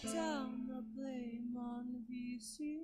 down the blame on VCR.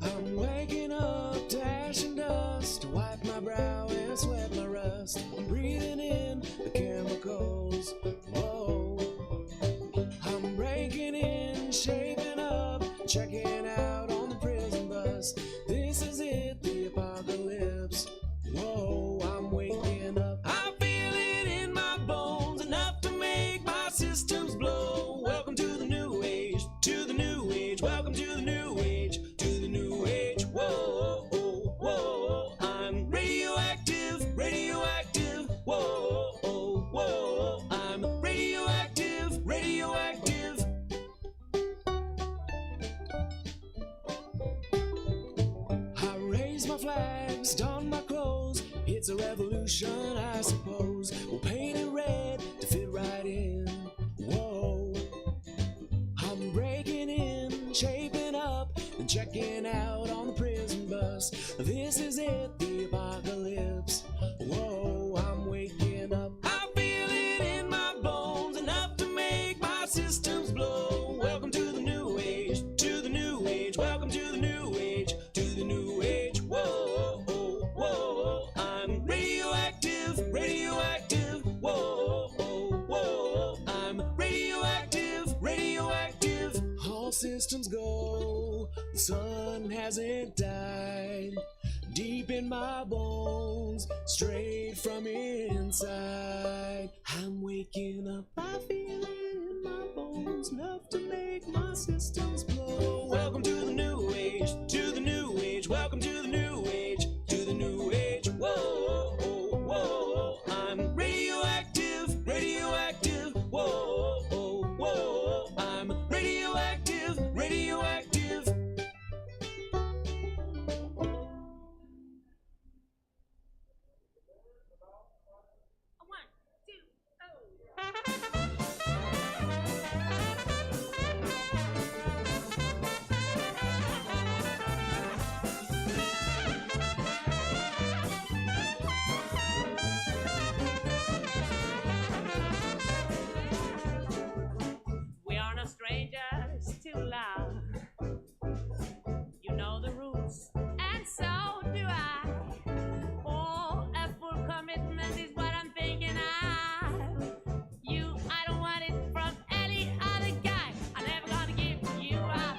I'm waking up, dashing dust to wipe my brow and sweat my rust. I'm breathing in the chemicals. Whoa. I'm breaking in, shaping up, checking out on the prison bus. This is it, the apocalypse. Whoa, I'm waking up. I feel it in my bones, enough to make my systems blow. Welcome to the new age, to the new age. Welcome to the new age, to the new age. Whoa, whoa, whoa. I'm radioactive, radioactive. Whoa, whoa, whoa. I'm radioactive, radioactive. I raise my flags, don my clothes. It's a revolution, I suppose. We'll paint it red to fit right in. Whoa. I'm breaking in, shaping up, and checking out on the prison bus. This is it, the apocalypse. Whoa, I'm waking up. I feel it in my bones, enough to make my systems blow. Welcome to the new age, to the new age. Welcome to the new age, to the new age. Whoa, whoa, whoa. I'm radioactive, radioactive. Whoa, whoa, whoa. I'm radioactive, radioactive. All systems go, the sun hasn't died. Deep in my bones, straight from inside. I'm waking up, I feel it in my bones, enough to make my systems blow. Welcome to the new age, to the new age. Welcome to the new age, to the new age. Whoa, whoa, whoa. I'm radioactive, radioactive. Whoa, whoa, whoa. I'm radioactive, radioactive. One, two, oh. We are no strangers to love. You know the rules, and so do I. Oh, a full commitment is what I'm thinking of. You, I don't want it from any other guy. I'm never gonna give you up.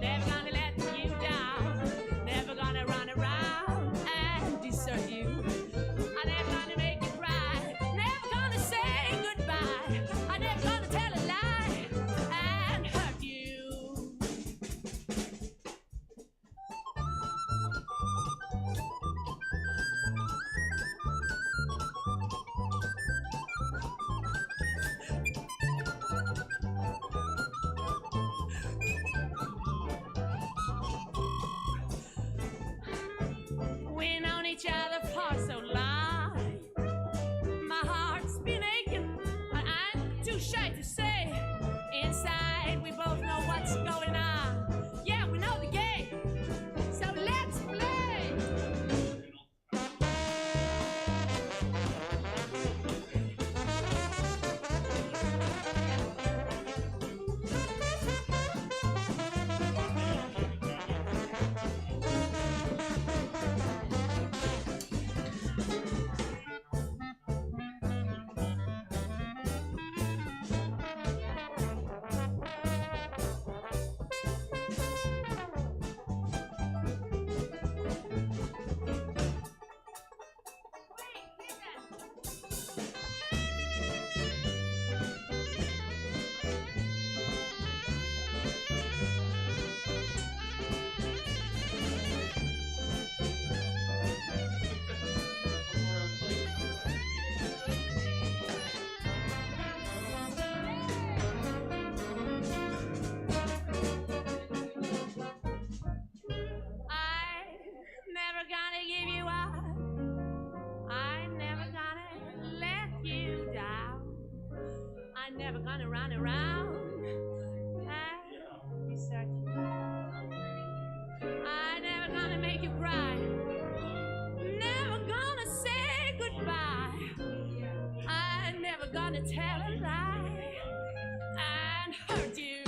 Never gonna let you down. Never gonna run around and desert you. I'm never gonna make you cry. Never gonna say goodbye. I'm never gonna tell a lie and hurt you. We've known each other for so long. My heart's been aching, but I'm too shy to say. Inside, we both know what's going on. Yeah, we know the game, so let's play. never gonna run around and desert you. I'm never gonna make you cry. Never gonna say goodbye. I'm never gonna tell a lie and hurt you.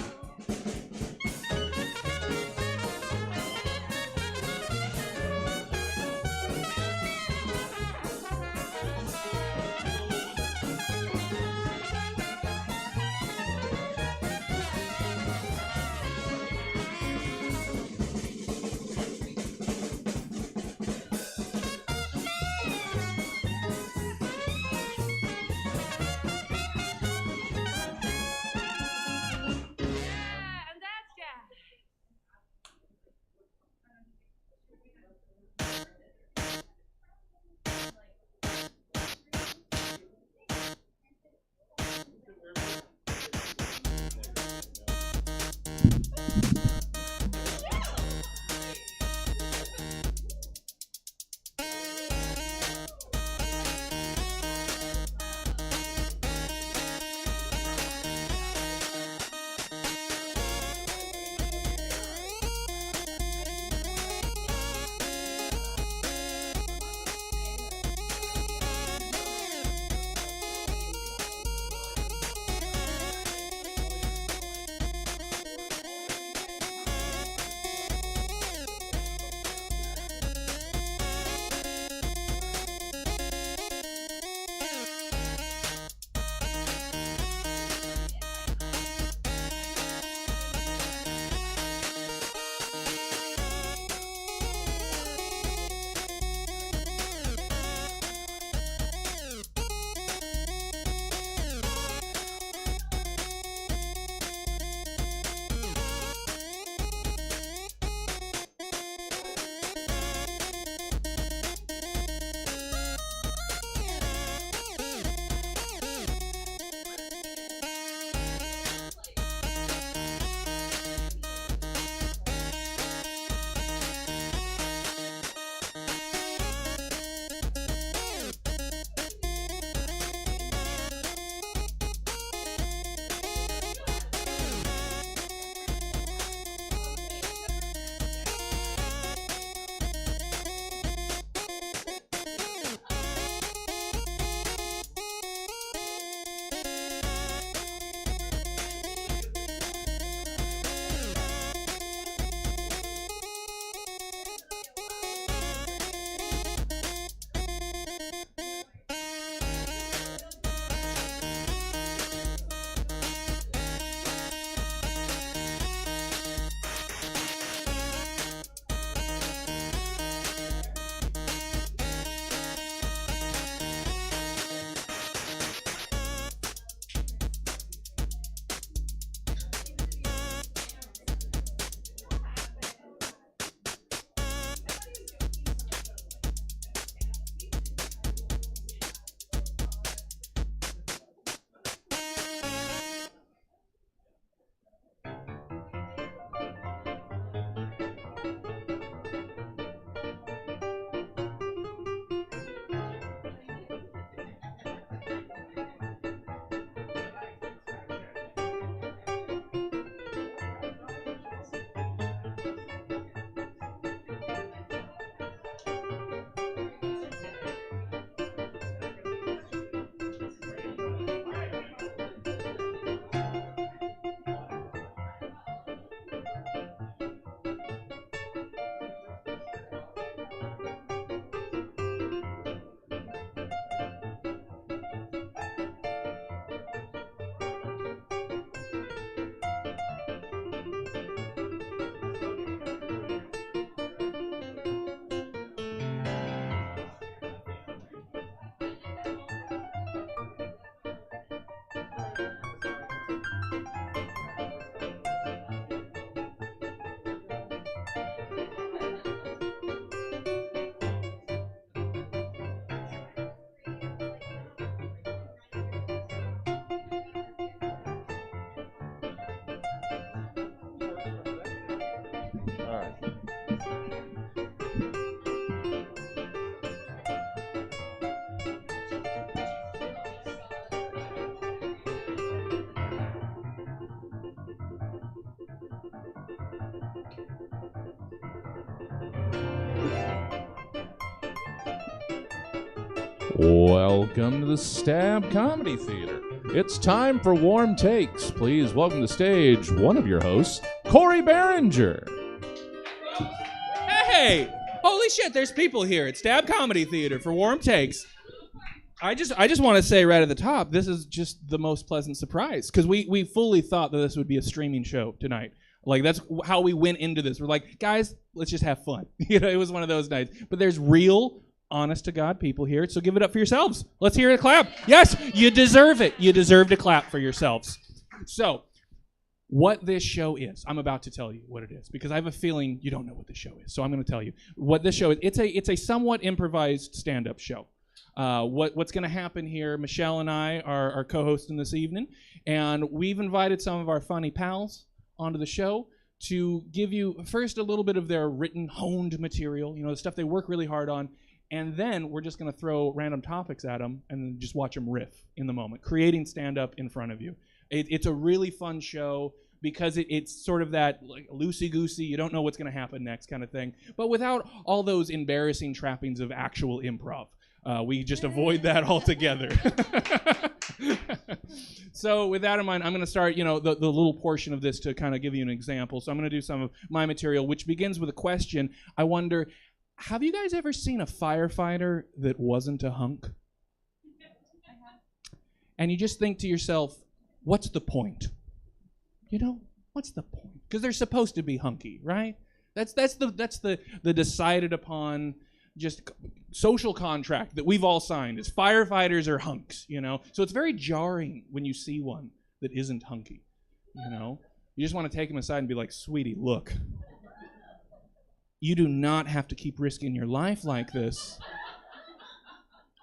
Welcome to the Stab Comedy Theater. It's time for Warm Takes. Please welcome to stage one of your hosts, Corey Behringer. Hey! Holy shit, there's people here at Stab Comedy Theater for Warm Takes. I just want to say right at the top, this is just the most pleasant surprise, because we fully thought that this would be a streaming show tonight. Like, that's how we went into this. We're like, guys, let's just have fun. You know, it was one of those nights. But there's real, honest-to-God people here, so give it up for yourselves. Let's hear a clap. Yes, you deserve it. You deserve to clap for yourselves. So, what this show is, I'm about to tell you what it is, because I have a feeling you don't know what this show is. So I'm going to tell you what this show is. It's a somewhat improvised stand-up show. What's going to happen here, Michelle and I are co-hosting this evening, and we've invited some of our funny pals onto the show to give you first a little bit of their written, honed material, you know, the stuff they work really hard on, and then we're just going to throw random topics at them and then just watch them riff in the moment, creating stand-up in front of you. It's a really fun show because it's sort of that like loosey-goosey, you don't know what's going to happen next kind of thing, but without all those embarrassing trappings of actual improv. We just avoid that altogether. So with that in mind, I'm going to start, the little portion of this to kind of give you an example. So I'm going to do some of my material, which begins with a question. I wonder, have you guys ever seen a firefighter that wasn't a hunk? And you just think to yourself, what's the point? What's the point? Because they're supposed to be hunky, right? That's the decided upon just social contract that we've all signed is firefighters are hunks, So it's very jarring when you see one that isn't hunky, You just want to take them aside and be like, sweetie, look. You do not have to keep risking your life like this.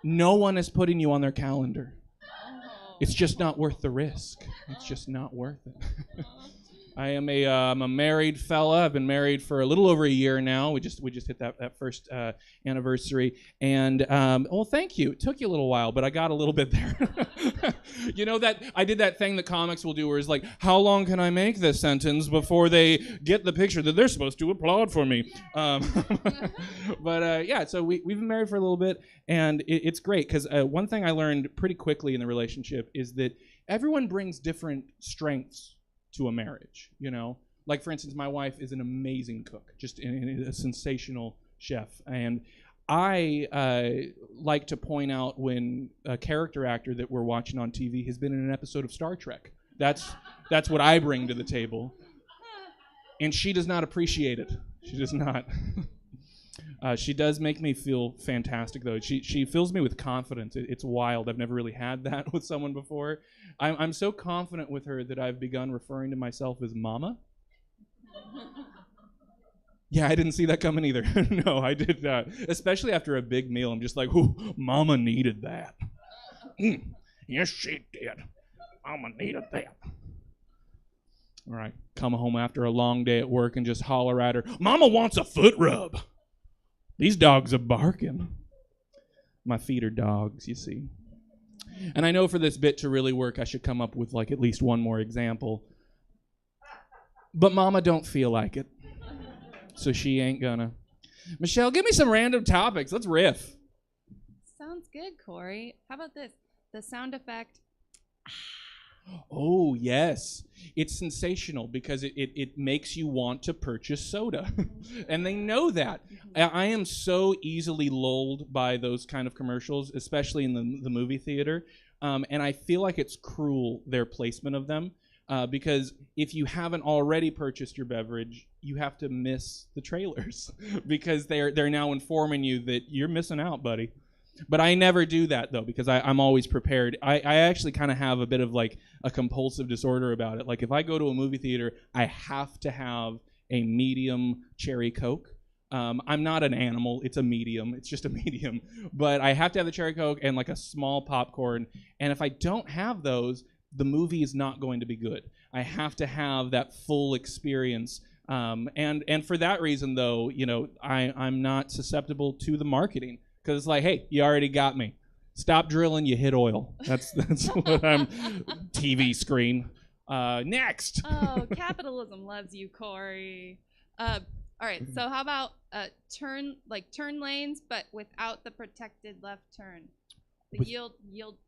No one is putting you on their calendar. It's just not worth the risk. It's just not worth it. I am I'm a married fella. I've been married for a little over a year now. We just hit that first anniversary. And, well, thank you. It took you a little while, but I got a little bit there. That I did that thing that comics will do where it's like, how long can I make this sentence before they get the picture that they're supposed to applaud for me? But, yeah, so we've been married for a little bit, and it's great because one thing I learned pretty quickly in the relationship is that everyone brings different strengths to a marriage, Like, for instance, my wife is an amazing cook, just a sensational chef. And I like to point out when a character actor that we're watching on TV has been in an episode of Star Trek. That's what I bring to the table. And she does not appreciate it. She does not. She does make me feel fantastic, though. She fills me with confidence. It's wild. I've never really had that with someone before. I'm so confident with her that I've begun referring to myself as Mama. Yeah, I didn't see that coming either. No, I did not. Especially after a big meal, I'm just like, ooh, Mama needed that. Yes, she did. Mama needed that. All right, come home after a long day at work and just holler at her, Mama wants a foot rub. These dogs are barking. My feet are dogs, you see. And I know for this bit to really work, I should come up with like at least one more example. But Mama don't feel like it. So she ain't gonna. Michelle, give me some random topics. Let's riff. Sounds good, Corey. How about this? The sound effect. Oh, yes. It's sensational because it makes you want to purchase soda. And they know that. I am so easily lulled by those kind of commercials, especially in the movie theater. And I feel like it's cruel, their placement of them. Because if you haven't already purchased your beverage, you have to miss the trailers. Because they're now informing you that you're missing out, buddy. But I never do that, though, because I'm always prepared. I actually kind of have a bit of like a compulsive disorder about it. Like if I go to a movie theater, I have to have a medium cherry Coke. I'm not an animal. It's a medium. It's just a medium. But I have to have the cherry Coke and like a small popcorn. And if I don't have those, the movie is not going to be good. I have to have that full experience. And for that reason, though, I'm not susceptible to the marketing. Because it's like, hey, you already got me. Stop drilling, you hit oil. That's what I'm. TV screen. Next. Oh, capitalism loves you, Corey. All right, so how about turn lanes, but without the protected left turn? The yield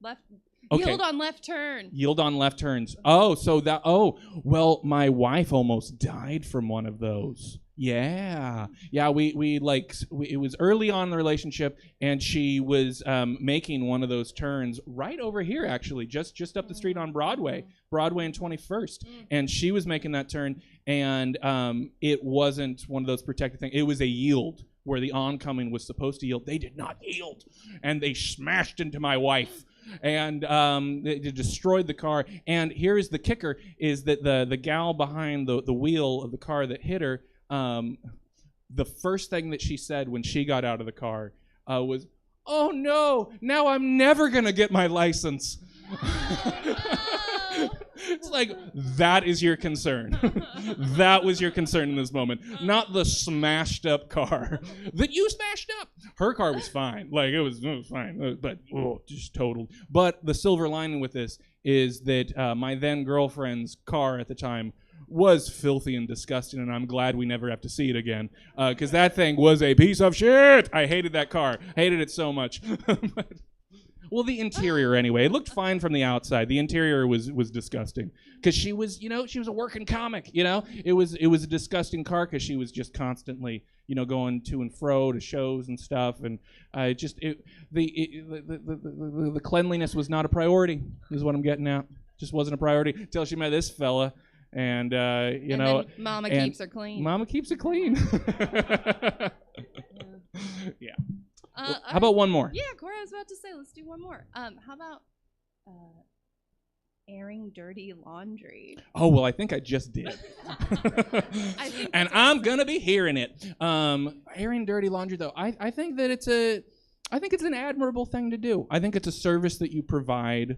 left. Okay. Yield on left turn. Yield on left turns. Well, my wife almost died from one of those. Yeah. It was early on in the relationship, and she was making one of those turns right over here, actually, just up the street on Broadway and 21st. And she was making that turn, and it wasn't one of those protected things. It was a yield where the oncoming was supposed to yield. They did not yield, and they smashed into my wife. And they destroyed the car. And here's the kicker, is that the gal behind the wheel of the car that hit her, the first thing that she said when she got out of the car was, "Oh no, now I'm never gonna get my license." It's like, that is your concern. That was your concern in this moment, not the smashed up car that you smashed up. Her car was fine. Like, it was fine, but just totaled. But the silver lining with this is that my then girlfriend's car at the time was filthy and disgusting, and I'm glad we never have to see it again, because that thing was a piece of shit. I hated that car. Hated it so much. Well, the interior anyway. It looked fine from the outside. The interior was disgusting, because she was a working comic. It was a disgusting car, because she was just constantly going to and fro to shows and stuff, and the cleanliness was not a priority. Is what I'm getting at. Just wasn't a priority until she met this fella. And then Mama keeps her clean. Mama keeps it clean. Yeah. How about one more? Yeah, Corey, I was about to say, let's do one more. How about airing dirty laundry? Oh, well, I think I just did. And I'm gonna be hearing it. Airing dirty laundry, though, I think that it's an admirable thing to do. I think it's a service that you provide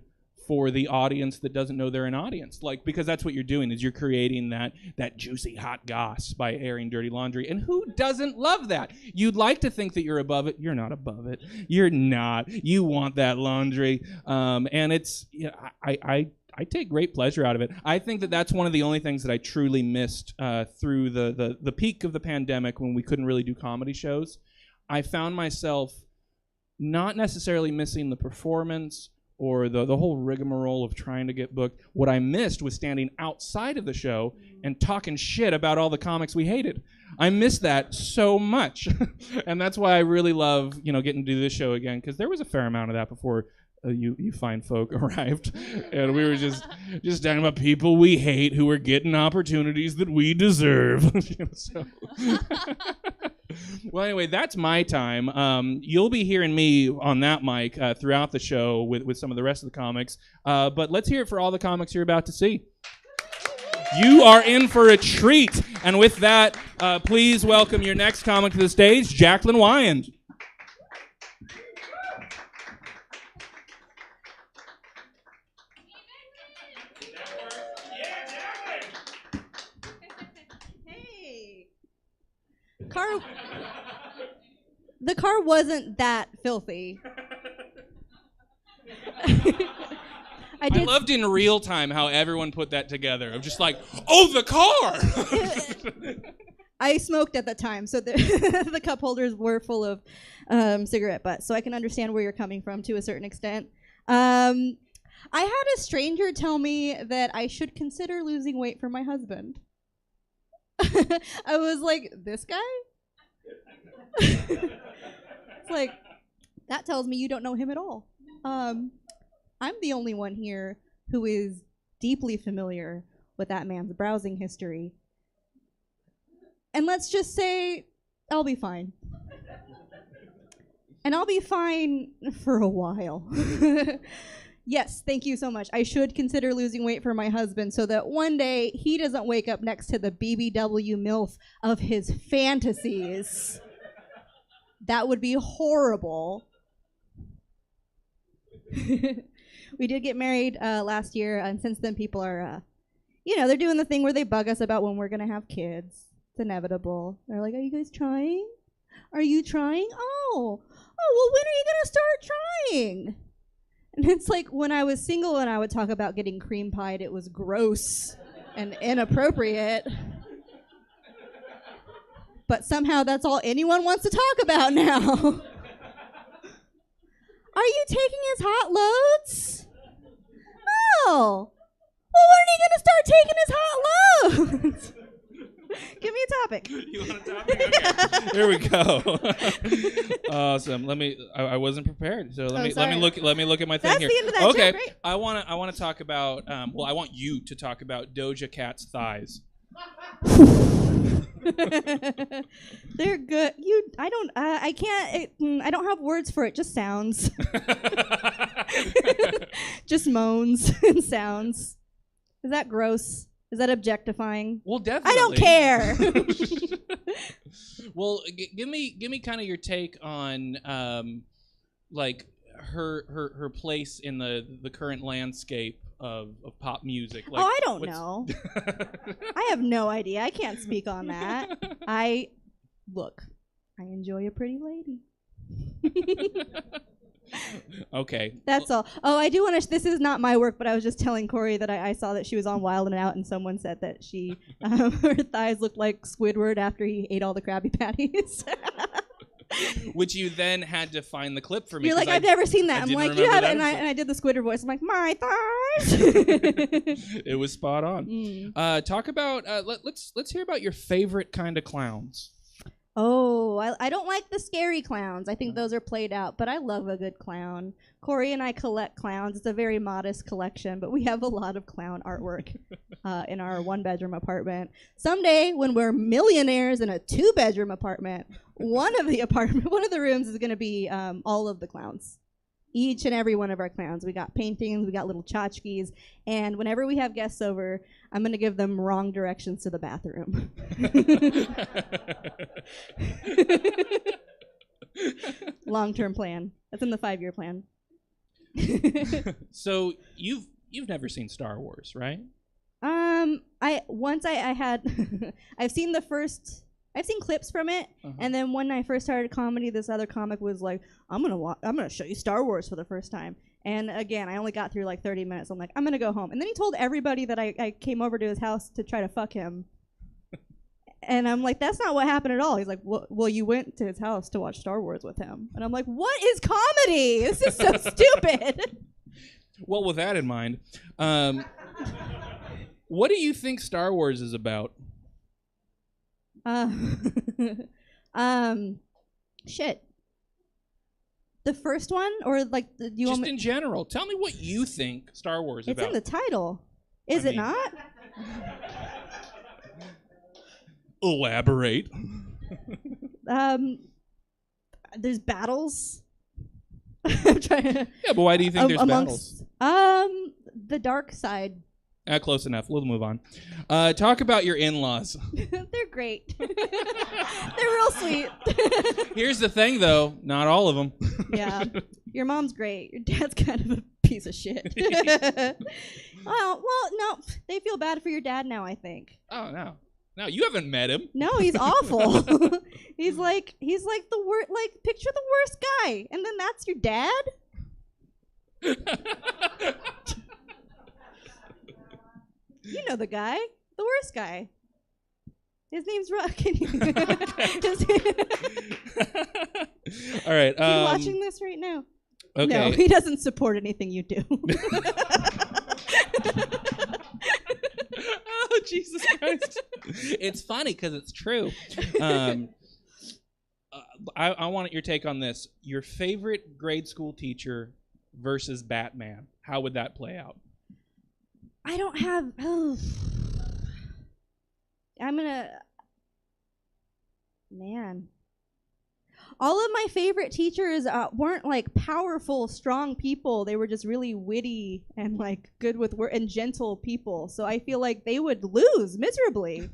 for the audience that doesn't know they're an audience, because that's what you're doing, is you're creating that juicy hot goss by airing dirty laundry. And who doesn't love that? You'd like to think that you're above it. You're not above it. You're not. You want that laundry, and it's I take great pleasure out of it. I think that that's one of the only things that I truly missed through the peak of the pandemic, when we couldn't really do comedy shows. I found myself not necessarily missing the performance or the whole rigmarole of trying to get booked. What I missed was standing outside of the show and talking shit about all the comics we hated. I missed that so much. And that's why I really love, getting to do this show again, because there was a fair amount of that before you fine folk arrived. And we were just talking about people we hate who are getting opportunities that we deserve. Well, anyway, that's my time. You'll be hearing me on that mic throughout the show with some of the rest of the comics. But let's hear it for all the comics you're about to see. You are in for a treat. And with that, please welcome your next comic to the stage, Jacqueline Wyand. The car wasn't that filthy. I loved in real time how everyone put that together. I'm just like, oh, the car! I smoked at the time, so the cup holders were full of cigarette butts, so I can understand where you're coming from to a certain extent. I had a stranger tell me that I should consider losing weight for my husband. I was like, this guy? It's like, that tells me you don't know him at all. I'm the only one here who is deeply familiar with that man's browsing history. And let's just say, I'll be fine. And I'll be fine for a while. Yes, thank you so much. I should consider losing weight for my husband so that one day he doesn't wake up next to the BBW MILF of his fantasies. That would be horrible. We did get married last year, and since then people are, they're doing the thing where they bug us about when we're going to have kids. It's inevitable. They're like, are you guys trying? Are you trying? Oh, well, when are you going to start trying? And it's like, when I was single and I would talk about getting cream pied, it was gross and inappropriate. But somehow that's all anyone wants to talk about now. Are you taking his hot loads? Oh. Well, when are you going to start taking his hot loads? Give me a topic. You want a topic? Okay. Here we go. Awesome. I wasn't prepared, so let me look at my thing That's here. the end of that Okay. joke, right? I want to talk about. Well, I want you to talk about Doja Cat's thighs. They're good. I can't. I don't have words for it. Just sounds. Just moans and sounds. Is that gross? Is that objectifying? Well, definitely. I don't care. Well, give me kind of your take on like her place in the current landscape of pop music. Like, I don't know. I have no idea. I can't speak on that. I enjoy a pretty lady. Okay. That's all. Oh, I do want to. This is not my work, but I was just telling Corey that I saw that she was on Wild and Out, and someone said that she her thighs looked like Squidward after he ate all the Krabby Patties. Which you then had to find the clip for me. You're like, I've never seen that. I I'm didn't like, you remember haven't, that and I did the Squidward voice. I'm like, my thighs. It was spot on. Talk about. Let's hear about your favorite kind of clowns. Oh, I don't like the scary clowns. I think those are played out, but I love a good clown. Corey and I collect clowns. It's a very modest collection, but we have a lot of clown artwork in our one-bedroom apartment. Someday, when we're millionaires in a two-bedroom apartment, one of the rooms is going to be all of the clowns. Each and every one of our clowns. We got paintings, we got little tchotchkes, and whenever we have guests over, I'm going to give them wrong directions to the bathroom. Long-term plan. That's in the 5-year plan. So you've never seen Star Wars, right? I had I've seen clips from it, and then when I first started comedy, this other comic was like, I'm gonna show you Star Wars for the first time. And again, I only got through like 30 minutes. I'm like, I'm gonna go home. And then he told everybody that I came over to his house to try to fuck him. And I'm like, that's not what happened at all. He's like, well, you went to his house to watch Star Wars with him. And I'm like, what is comedy? This is so stupid. Well, with that in mind, what do you think Star Wars is about? Shit. The first one, or like you Just want in general, tell me what you think Star Wars is It's about. in the title. Is it not? Elaborate. There's battles. I'm trying to, Yeah, but why do you think there's battles? The dark side. Close enough. We'll move on. Talk about your in-laws. They're great. They're real sweet. Here's the thing, though. Not all of them. Yeah. Your mom's great. Your dad's kind of a piece of shit. Well, no. They feel bad for your dad now, I think. Oh, no. No, you haven't met him. No, he's awful. he's like the worst. Like, picture the worst guy, and then that's your dad. You know the guy, the worst guy. His name's Rock. All right. He's watching this right now. Okay. No, he doesn't support anything you do. Oh, Jesus Christ. It's funny because it's true. I want your take on this. Your favorite grade school teacher versus Batman. How would that play out? I don't have. Oh. Man. All of my favorite teachers weren't like powerful, strong people. They were just really witty and like good with and gentle people. So I feel like they would lose miserably.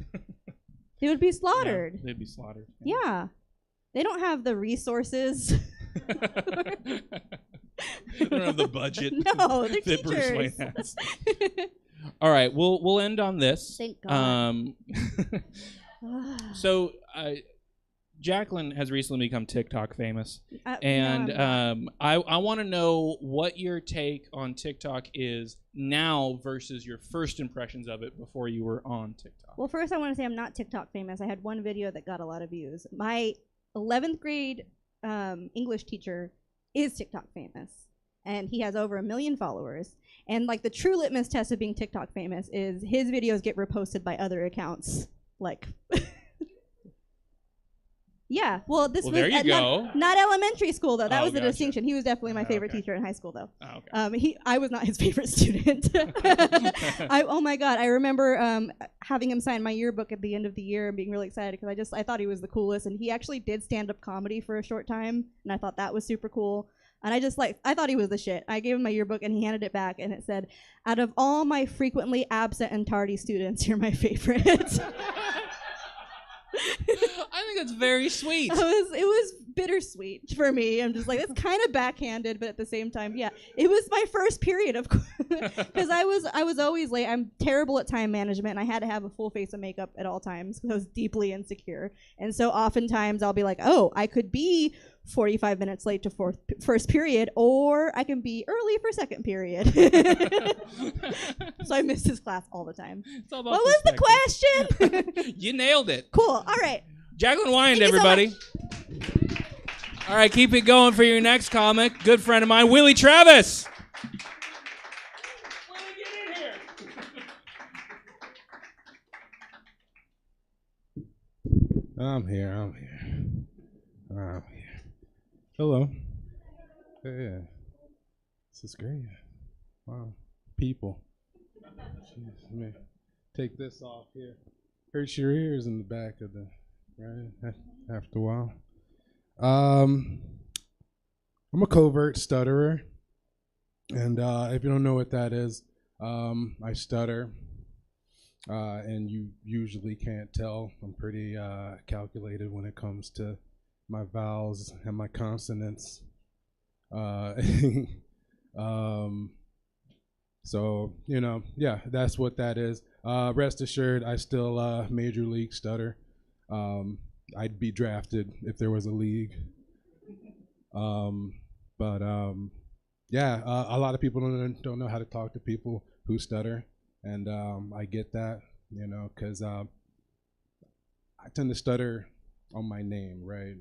They would be slaughtered. Yeah, they'd be slaughtered. Yeah. They don't have the resources. They don't have the budget. No, they're that Bruce Wayne teachers. has. All right, we'll end on this. Thank God. So Jacqueline has recently become TikTok famous, and no, I want to know what your take on TikTok is now versus your first impressions of it before you were on TikTok. Well, first I want to say I'm not TikTok famous. I had one video that got a lot of views. My 11th grade English teacher is TikTok famous, and he has over 1 million followers. And like the true litmus test of being TikTok famous is his videos get reposted by other accounts. Like, yeah. Well, this Well, was there you go. not elementary school though. That Oh, was the gotcha. distinction. He was definitely my favorite okay. teacher in high school though. Oh, okay. I was not his favorite student. Oh my god, I remember having him sign my yearbook at the end of the year and being really excited because I thought he was the coolest, and he actually did stand-up comedy for a short time, and I thought that was super cool. And I thought he was the shit. I gave him my yearbook and he handed it back and it said, "Out of all my frequently absent and tardy students, you're my favorite." I think that's very sweet. It was bittersweet for me. I'm just like, it's kind of backhanded, but at the same time, yeah, it was my first period of because I was always late. I'm terrible at time management, and I had to have a full face of makeup at all times because I was deeply insecure. And so oftentimes I'll be like, oh, I could be 45 minutes late to first period, or I can be early for second period. So I missed his class all the time. It's all about What was the perspective. question? You nailed it. Cool. All right. Jacqueline Wyand, Thank you so everybody. All right, keep it going for your next comic. Good friend of mine, Willie Travis. Willie, get in here. I'm here. Hello. Yeah. This is great. Wow. People. Jeez, let me take this off here. Hurts your ears in the back of the, right? After a while. I'm a covert stutterer. And if you don't know what that is, I stutter. And you usually can't tell. I'm pretty calculated when it comes to my vowels and my consonants. So, you know, yeah, that's what that is. Rest assured, I still major league stutter. I'd be drafted if there was a league. Yeah, a lot of people don't know how to talk to people who stutter. And I get that, you know, because I tend to stutter on my name, right?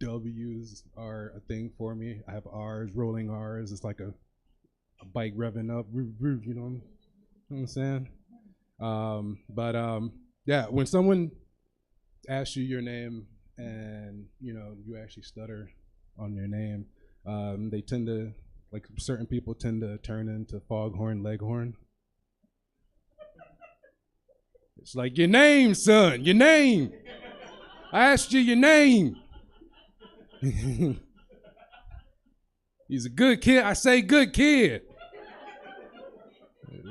W's are a thing for me. I have R's, rolling R's. It's like a bike revving up, you know what I'm saying? Yeah, when someone asks you your name and, you know, you actually stutter on your name, they tend to, like certain people tend to turn into Foghorn Leghorn. It's like, your name, son, your name. I asked you your name. He's a good kid. I say good kid.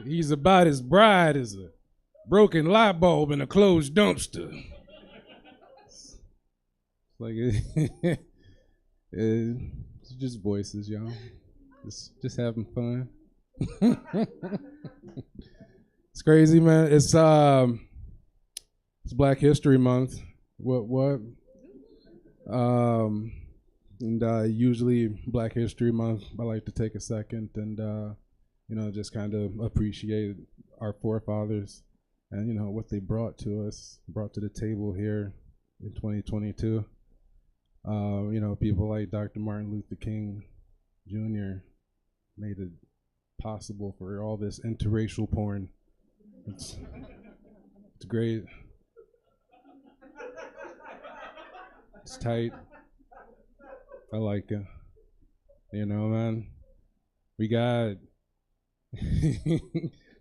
He's about as bright as a broken light bulb in a closed dumpster. It's like it's just voices, y'all. Just having fun. It's crazy, man. It's Black History Month. What? And usually Black History Month, I like to take a second and you know, just kind of appreciate our forefathers and, you know, what they brought to us, brought to the table here in 2022. You know, people like Dr. Martin Luther King Jr. made it possible for all this interracial porn. It's great. It's tight. I like it. You know, man. We got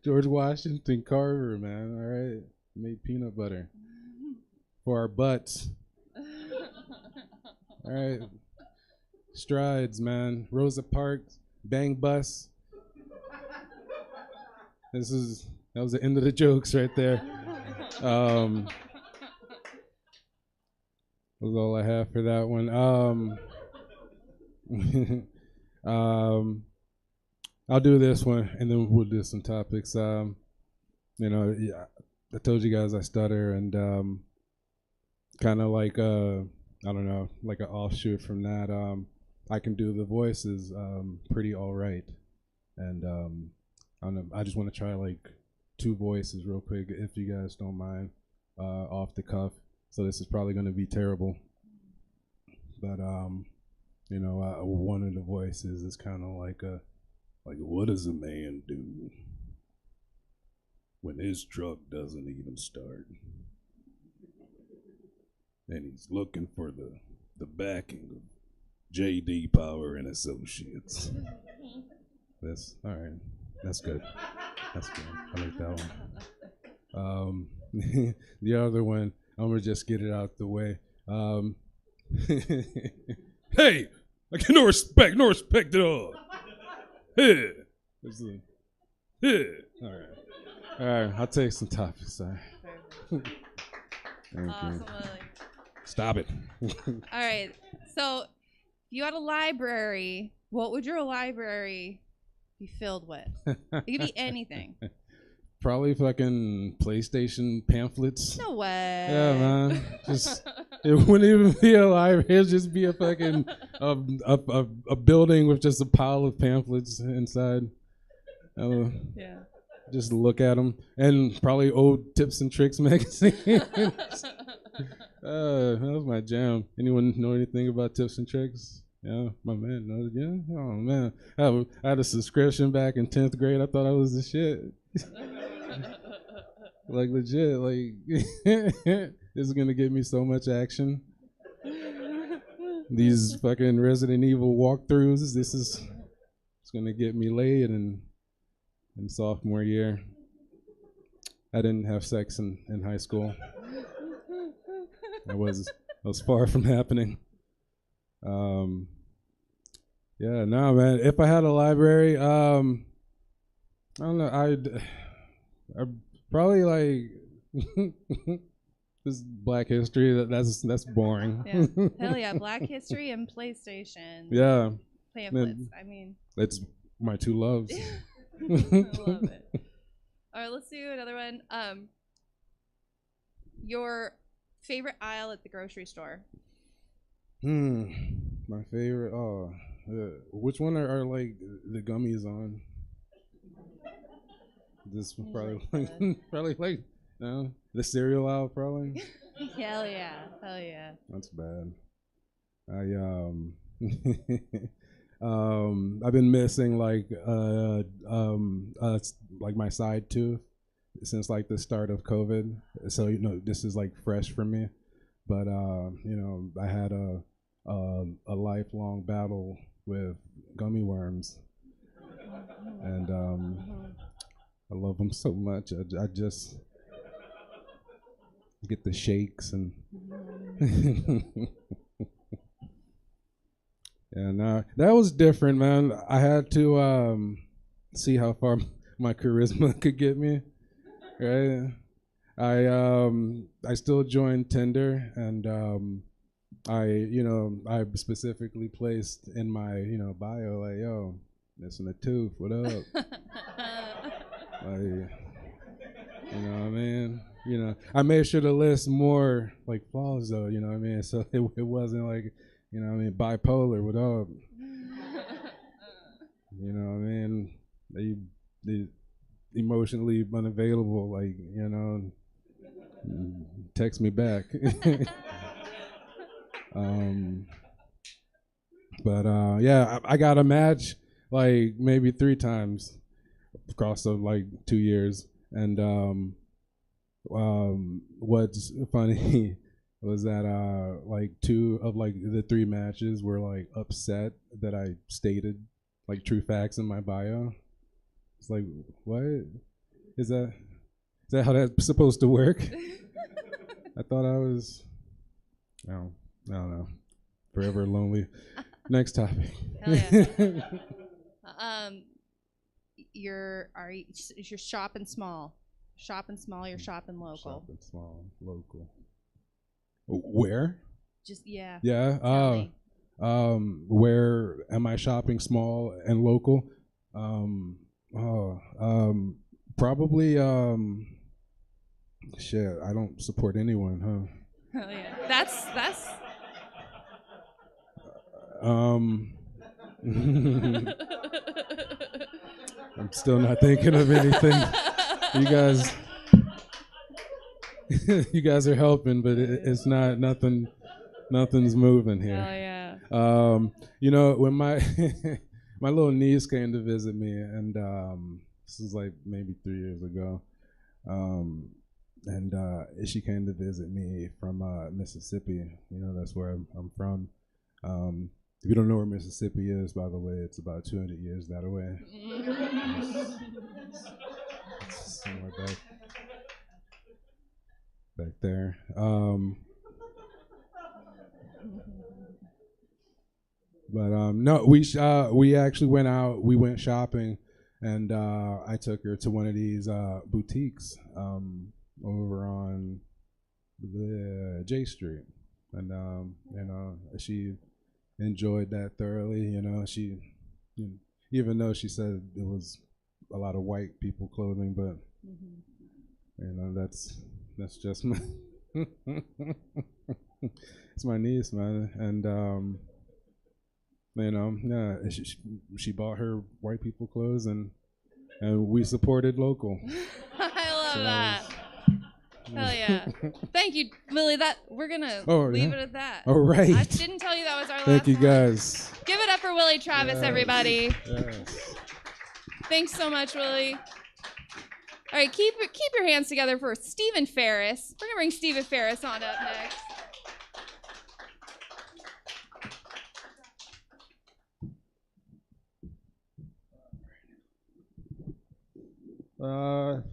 George Washington Carver, man. All right. Made peanut butter for our butts. All right. Strides, man. Rosa Parks, Bang Bus. That was the end of the jokes right there. That was all I have for that one. I'll do this one, and then we'll do some topics. You know, yeah, I told you guys I stutter, and kind of like I don't know, like an offshoot from that. I can do the voices pretty all right, and I don't know. I just want to try like 2 voices real quick, if you guys don't mind, off the cuff. So this is probably going to be terrible, but You know, one of the voices is kind of like what does a man do when his truck doesn't even start? And he's looking for the backing of J.D. Power and Associates. That's all right. That's good. That's good. I like that one. The other one, I'm gonna just get it out the way. Hey, I get no respect at all. Hey, all right. I'll take some topics. Sorry. Thank you. Awesome, Lily. Stop it. All right. So, if you had a library, what would your library be filled with? It could be anything. Probably fucking PlayStation pamphlets. No way. Yeah, man. Just it wouldn't even be a library. It'd just be a fucking a building with just a pile of pamphlets inside. Yeah. Just look at them, and probably old Tips and Tricks magazine. That was my jam. Anyone know anything about Tips and Tricks? Yeah, my man knows. Yeah, oh man, I had a subscription back in 10th grade. I thought I was the shit. Like legit, like this is gonna give me so much action. These fucking Resident Evil walkthroughs. It's gonna get me laid in sophomore year. I didn't have sex in high school. That was far from happening. Yeah, no, man. If I had a library, I don't know. I'd probably like this Black History. That's boring. Yeah. Hell yeah, Black History and PlayStation. Yeah, Pamphlets. I mean, that's my two loves. I love it. All right, let's do another one. Your favorite aisle at the grocery store? My favorite. Which one are like the gummies on? This one probably like no, the cereal aisle probably. Hell yeah, hell yeah. That's bad. I've been missing like my side tooth since like the start of COVID. So this is like fresh for me. But I had a lifelong battle with gummy worms, and I love them so much. I just get the shakes and. And that was different, man. I had to see how far my charisma could get me, right? I still joined Tinder, and I specifically placed in my bio like, yo, missing a tooth, what up? Like, what I mean? I made sure to list more like flaws though, what I mean? So it wasn't like, bipolar, what up? What I mean? They emotionally unavailable, like, text me back. Yeah, I got a match like maybe 3 times across like 2 years, and what's funny was that like 2 of like the 3 matches were like upset that I stated like true facts in my bio. It's like, what is that how that's supposed to work? I thought I was I don't know, forever lonely. Next topic. Hell yeah. You're shopping small. Shopping small, you're shopping local. Shopping small, local. Where? Just yeah. Yeah. Tell me. Where am I shopping small and local? Probably shit, I don't support anyone, huh? Hell yeah. That's I'm still not thinking of anything. You guys are helping, but it's not nothing's moving here. hell yeah. You know, when my my little niece came to visit me, and this is like maybe 3 years ago, and she came to visit me from Mississippi. You know, that's where I'm from. If you don't know where Mississippi is, by the way, it's about 200 years that way. It's somewhere back there. But no, we actually went out. We went shopping, and I took her to one of these boutiques over on the J Street, and you know, she enjoyed that thoroughly. You know, even though she said it was a lot of white people clothing, but you know, that's just my it's my niece, man, and you know, yeah, she bought her white people clothes, and we supported local. I love that. Hell yeah. Thank you, Willie. We're going to leave it at that. All right. I didn't tell you that was our last Thank you, one. guys. Give it up for Willie Travis, everybody. Yes. Thanks so much, Willie. All right, keep your hands together for Stephen Ferris. We're going to bring Stephen Ferris on up next.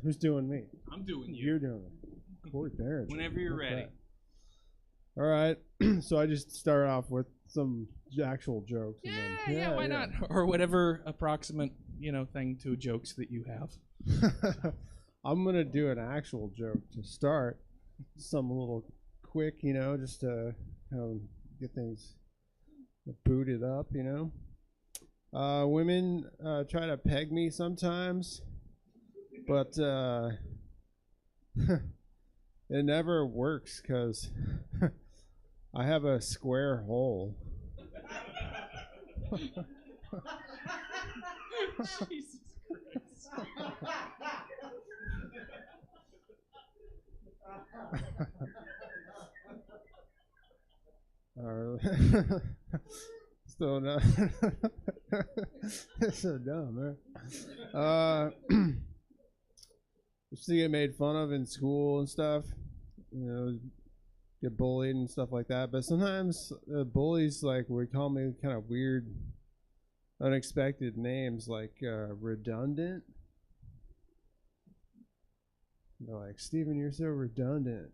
Who's doing me? I'm doing you. You're doing it. Corey Barrett. Whenever you're ready. All right. So I just start off with some actual jokes. And then, Yeah, why not? Or whatever approximate, thing to jokes that you have. I'm going to do an actual joke to start. Some little quick, just to get things booted up, Women try to peg me sometimes, but it never works because I have a square hole. Jesus Christ. Still not. It's so dumb, man. Used to get made fun of in school and stuff. Get bullied and stuff like that. But sometimes the bullies would call me kind of weird, unexpected names like redundant. They're like, Steven, you're so redundant.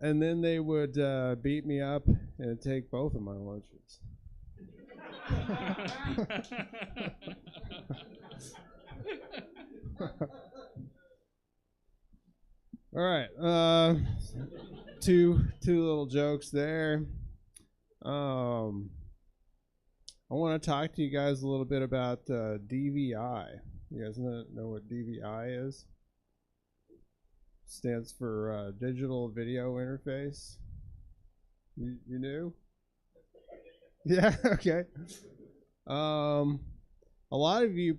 And then they would beat me up and take both of my lunches. All right, two little jokes there. I want to talk to you guys a little bit about DVI. You guys know what DVI is? Stands for Digital Video Interface. You knew? Yeah. Okay. A lot of you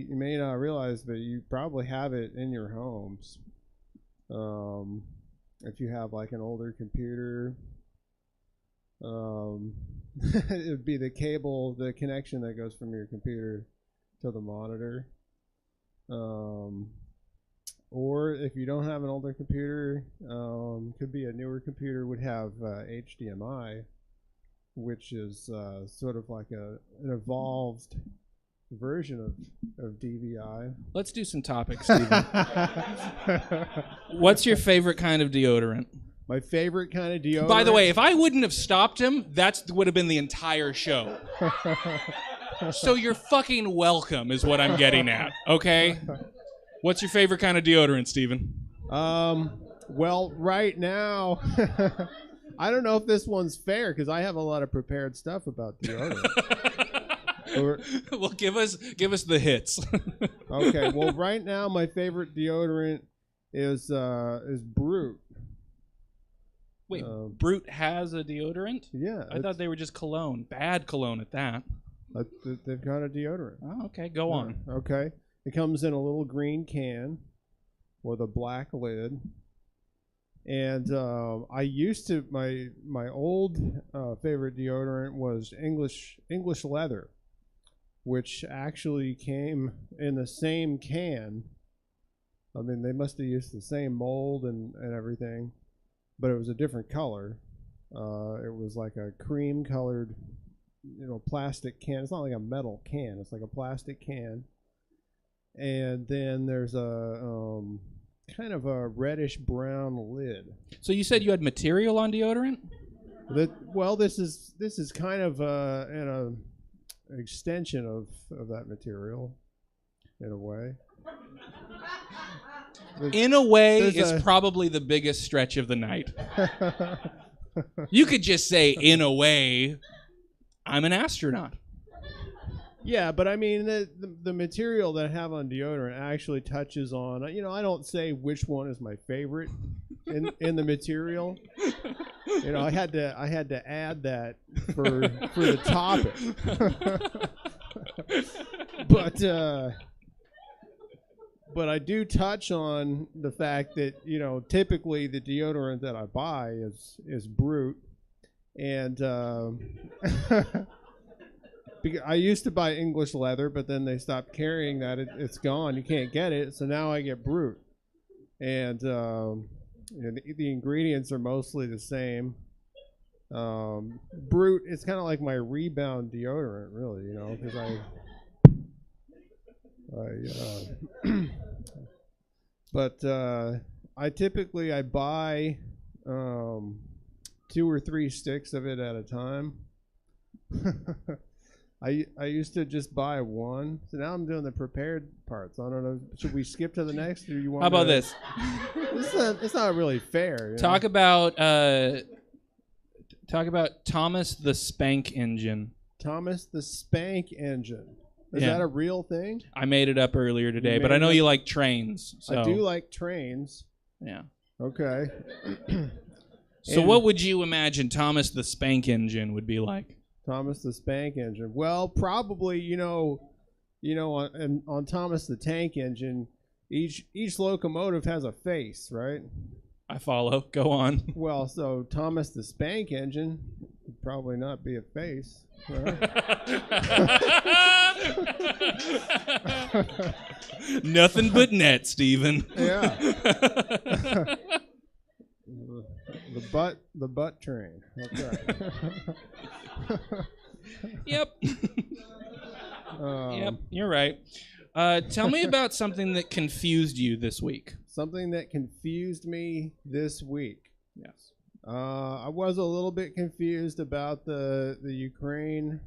may not realize, but you probably have it in your homes. If you have like an older computer, it would be the cable, the connection that goes from your computer to the monitor. Or if you don't have an older computer, could be a newer computer, would have HDMI, which is sort of like an evolved version of DVI. Let's do some topics, Steven. What's your favorite kind of deodorant? My favorite kind of deodorant. By the way, if I wouldn't have stopped him, that would have been the entire show. So you're fucking welcome is what I'm getting at, okay? What's your favorite kind of deodorant, Steven? Well, right now, I don't know if this one's fair because I have a lot of prepared stuff about deodorant. Well, give us the hits. Okay. Well, right now my favorite deodorant is Brute. Wait, Brute has a deodorant? Yeah. I thought they were just cologne. Bad cologne at that. They've got a deodorant. Oh, okay. Go on. Okay. It comes in a little green can with a black lid. And I used to my old favorite deodorant was English Leather, which actually came in the same can. I mean, they must have used the same mold and everything, but it was a different color. It was like a cream colored, plastic can. It's not like a metal can. It's like a plastic can. And then there's a kind of a reddish brown lid. So you said you had material on deodorant? This is kind of an extension of that material, in a way. In a way There's is probably the biggest stretch of the night. You could just say, in a way, I'm an astronaut. Yeah, but I mean, the material that I have on deodorant actually touches on, I don't say which one is my favorite in the material. I had to add that for the topic. But I do touch on the fact that, typically the deodorant that I buy is Brute. And I used to buy English Leather, but then they stopped carrying that. It's gone. You can't get it. So now I get Brute. And the ingredients are mostly the same. Brute, it's kind of like my rebound deodorant, really, because I typically buy 2 or 3 sticks of it at a time. I used to just buy one, so now I'm doing the prepared parts. I don't know. Should we skip to the next, or you want? How about this? It's not really fair. Talk about Thomas the Spank Engine. Thomas the Spank Engine. Is Yeah. that a real thing? I made it up earlier today, You but made I know it up? you like trains. So. I do like trains. Yeah. Okay. So And- what would you imagine Thomas the Spank Engine would be like? Thomas the Spank Engine. Well, probably on Thomas the Tank Engine, each locomotive has a face, right? I follow. Go on. Well, so Thomas the Spank Engine would probably not be a face. Right? Nothing but net, Steven. Yeah. The butt train. Okay. Yep. Um, Yep. You're right. Tell me about something that confused you this week. Something that confused me this week. Yes. I was a little bit confused about the Ukraine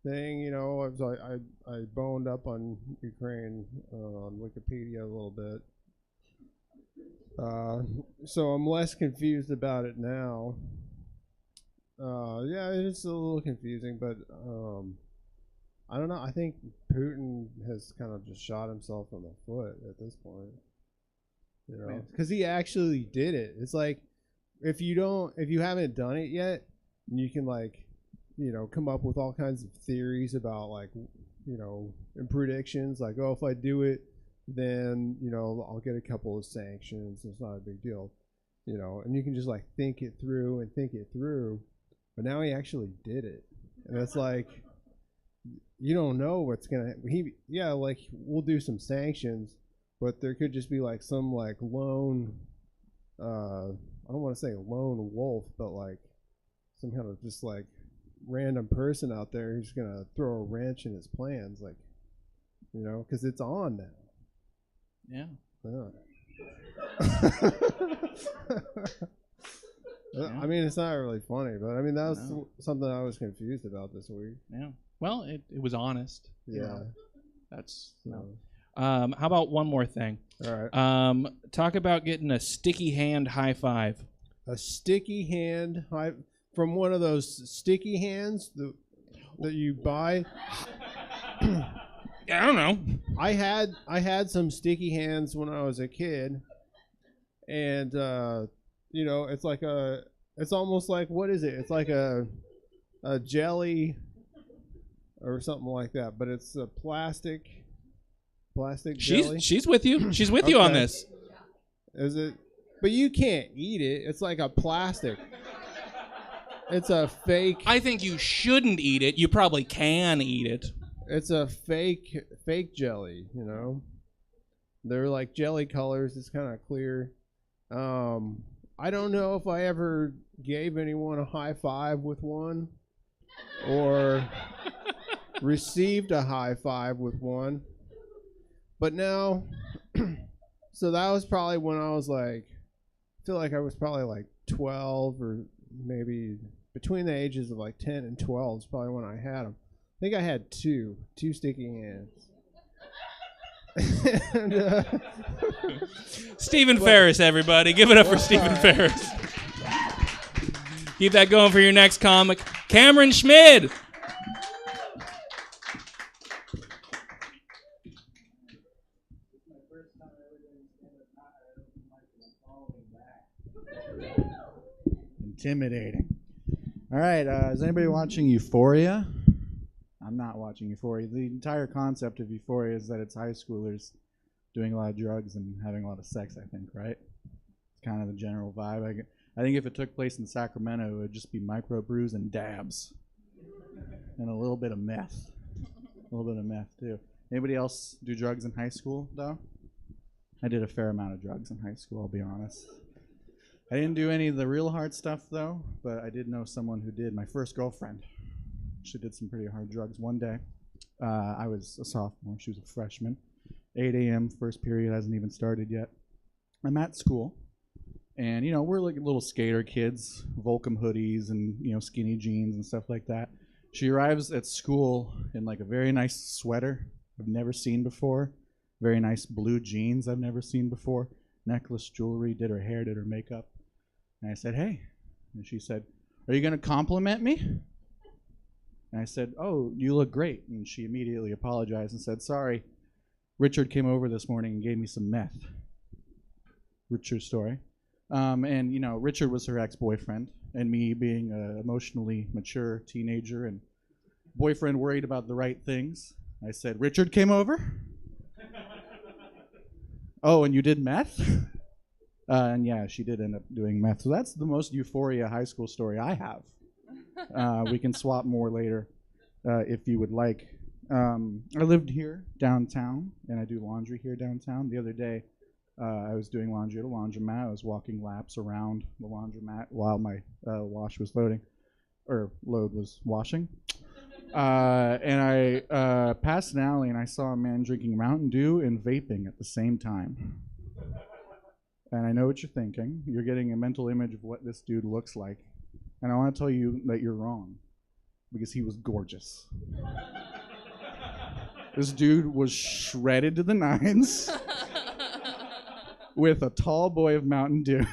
thing. I boned up on Ukraine on Wikipedia a little bit. So I'm less confused about it now. Yeah, it's a little confusing, but I don't know. I think Putin has kind of just shot himself in the foot at this point. Because he actually did it. It's like if you haven't done it yet, you can come up with all kinds of theories about and predictions like, oh, if I do it, then I'll get a couple of sanctions. It's not a big deal, and you can just think it through. But now he actually did it, and it's like you don't know what's gonna. We'll do some sanctions, but there could just be some lone. I don't want to say lone wolf, but some kind of just random person out there who's gonna throw a wrench in his plans, because it's on now. Yeah. I mean, it's not really funny, but I mean that was something I was confused about this week. Yeah. Well, it was honest. Yeah. That's. How about one more thing? All right. Talk about getting a sticky hand high five. A sticky hand high from one of those sticky hands that you buy. I don't know. I had some sticky hands when I was a kid, and it's almost like, what is it? It's like a jelly or something like that, but it's a plastic jelly. She's with you. She's with you on Okay. this. Is it? But you can't eat it. It's like a plastic. It's a fake. I think you shouldn't eat it. You probably can eat it. It's a fake jelly, you know. They're like jelly colors. It's kind of clear. I don't know if I ever gave anyone a high five with one or received a high five with one. But now, so that was probably when I was like, I feel like I was probably like 12 or maybe between the ages of like 10 and 12 is probably when I had them. I think I had two sticky hands. And, Stephen Ferris, everybody. Give it up for Stephen Ferris. Keep that going for your next comic. Cameron Schmid. Intimidating. All right, is anybody watching Euphoria? I'm not watching Euphoria. The entire concept of Euphoria is that it's high schoolers doing a lot of drugs and having a lot of sex, I think, right? It's kind of the general vibe. I think if it took place in Sacramento, it would just be microbrews and dabs. And a little bit of meth. A little bit of meth, too. Anybody else do drugs in high school, though? I did a fair amount of drugs in high school, I'll be honest. I didn't do any of the real hard stuff, though, but I did know someone who did. My first girlfriend. She did some pretty hard drugs one day. I was a sophomore. She was a freshman. 8 a.m. First period hasn't even started yet. I'm at school, and, you know, we're like little skater kids, Volcom hoodies and, you know, skinny jeans and stuff like that. She arrives at school in like a very nice sweater I've never seen before, very nice blue jeans I've never seen before, necklace, jewelry, did her hair, did her makeup. And I said, hey. And she said, are you going to compliment me? And I said, oh, you look great. And she immediately apologized and said, sorry, Richard came over this morning and gave me some meth. Richard's story. And, you know, Richard was her ex-boyfriend, and me being an emotionally mature teenager and boyfriend worried about the right things, I said, Richard came over? Oh, and you did meth? And yeah, she did end up doing meth. So that's the most Euphoria high school story I have. We can swap more later if you would like. I lived here downtown, and I do laundry here downtown. The other day, I was doing laundry at a laundromat. I was walking laps around the laundromat while my wash was loading, or load was washing. And I passed an alley, and I saw a man drinking Mountain Dew and vaping at the same time. And I know what you're thinking. You're getting a mental image of what this dude looks like. And I want to tell you that you're wrong, because he was gorgeous. This dude was shredded to the nines with a tall boy of Mountain Dew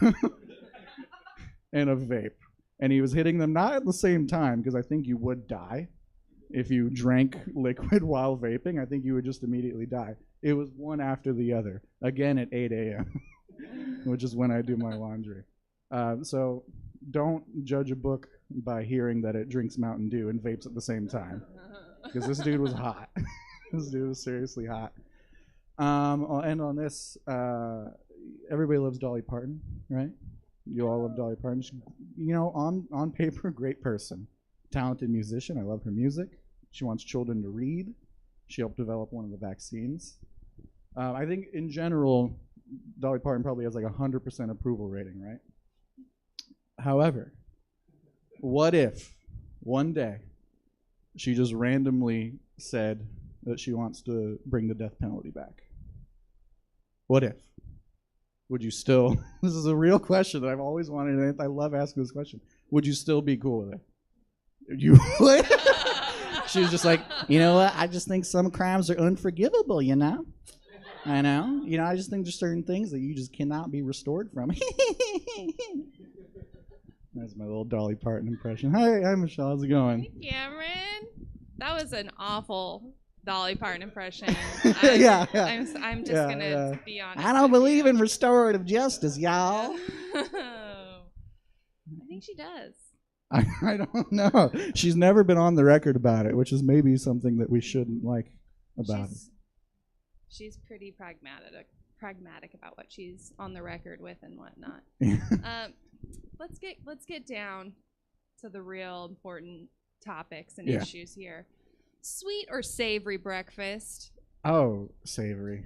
and a vape. And he was hitting them not at the same time, because I think you would die if you drank liquid while vaping. I think you would just immediately die. It was one after the other, again at 8 a.m., which is when I do my laundry. So don't judge a book by hearing that it drinks Mountain Dew and vapes at the same time, because this dude was hot. This dude was seriously hot. I'll end on this. Everybody loves Dolly Parton, right? You all love Dolly Parton. She, you know, on paper, great person. Talented musician. I love her music. She wants children to read. She helped develop one of the vaccines. I think in general, Dolly Parton probably has like 100% approval rating, right? However, what if one day she just randomly said that she wants to bring the death penalty back? What if? Would you still, this is a real question that I've always wanted, and I love asking this question. Would you still be cool with it? You would? She was just like, you know what? I just think some crimes are unforgivable, you know? I know. You know, I just think there's certain things that you just cannot be restored from. That's my little Dolly Parton impression. Hi, Michelle. How's it going? Hey, Cameron. That was an awful Dolly Parton impression. Yeah. I'm just gonna be honest. I don't believe in restorative justice, y'all. I think she does. I don't know. She's never been on the record about it, which is maybe something that we shouldn't like about it. She's pretty pragmatic pragmatic about what she's on the record with and whatnot. Let's get down to the real important topics and Yeah. issues here. Sweet or savory breakfast? Oh, savory.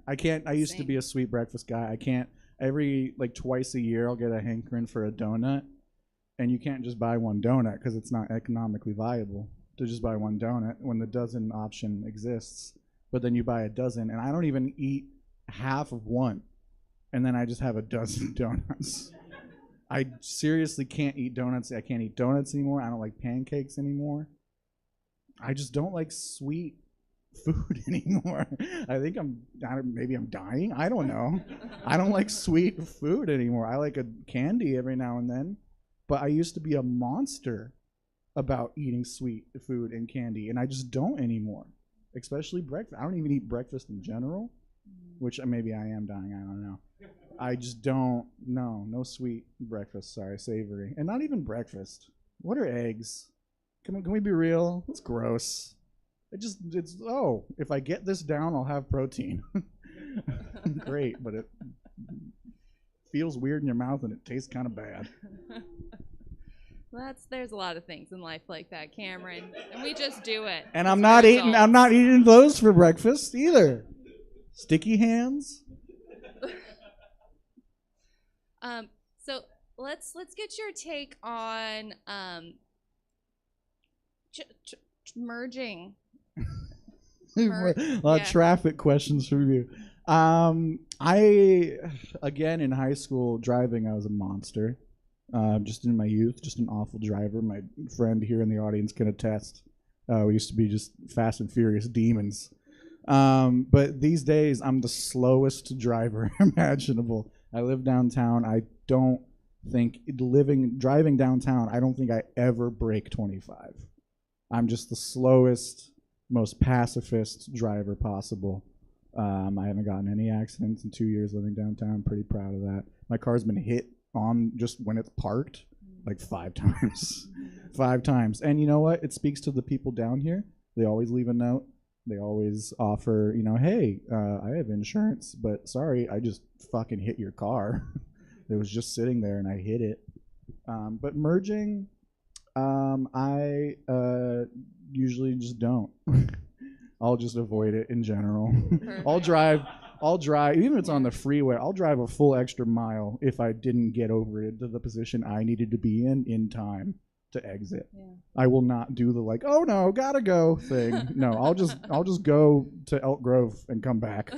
I used to Same. be a sweet breakfast guy. I can't. Every like twice a year, I'll get a hankering for a donut, and you can't just buy one donut because it's not economically viable to just buy one donut when the dozen option exists. But then you buy a dozen, and I don't even eat half of one, and then I just have a dozen donuts. I seriously can't eat donuts. I can't eat donuts anymore. I don't like pancakes anymore. I just don't like sweet food anymore. Maybe I'm dying. I don't know. I don't like sweet food anymore. I like a candy every now and then, but I used to be a monster about eating sweet food and candy, and I just don't anymore. Especially breakfast. I don't even eat breakfast in general, which maybe I am dying. I don't know. I just don't. No sweet breakfast. Sorry, savory, and not even breakfast. What are eggs? Can we be real? It's gross. If I get this down, I'll have protein. Great, but it feels weird in your mouth and it tastes kind of bad. There's a lot of things in life like that, Cameron, and we just do it. And It's I'm the not results. eating those for breakfast either. Sticky hands. So let's get your take on merging. A lot of traffic questions from you. Again, in high school driving, I was a monster. Just in my youth, just an awful driver. My friend here in the audience can attest. We used to be just fast and furious demons. But these days, I'm the slowest driver imaginable. I live downtown. I don't think driving downtown, I don't think I ever break 25. I'm just the slowest, most pacifist driver possible. I haven't gotten any accidents in 2 years living downtown. I'm pretty proud of that. My car's been hit on just when it's parked like 5 times. 5 times. And you know what? It speaks to the people down here. They always leave a note. They always offer, hey, I have insurance, but sorry, I just fucking hit your car. It was just sitting there and I hit it. But merging, I usually just don't. I'll just avoid it in general. I'll drive, even if it's on the freeway, I'll drive a full extra mile if I didn't get over it to the position I needed to be in time to exit. Yeah. I will not do the oh no, gotta go thing. No, I'll just go to Elk Grove and come back.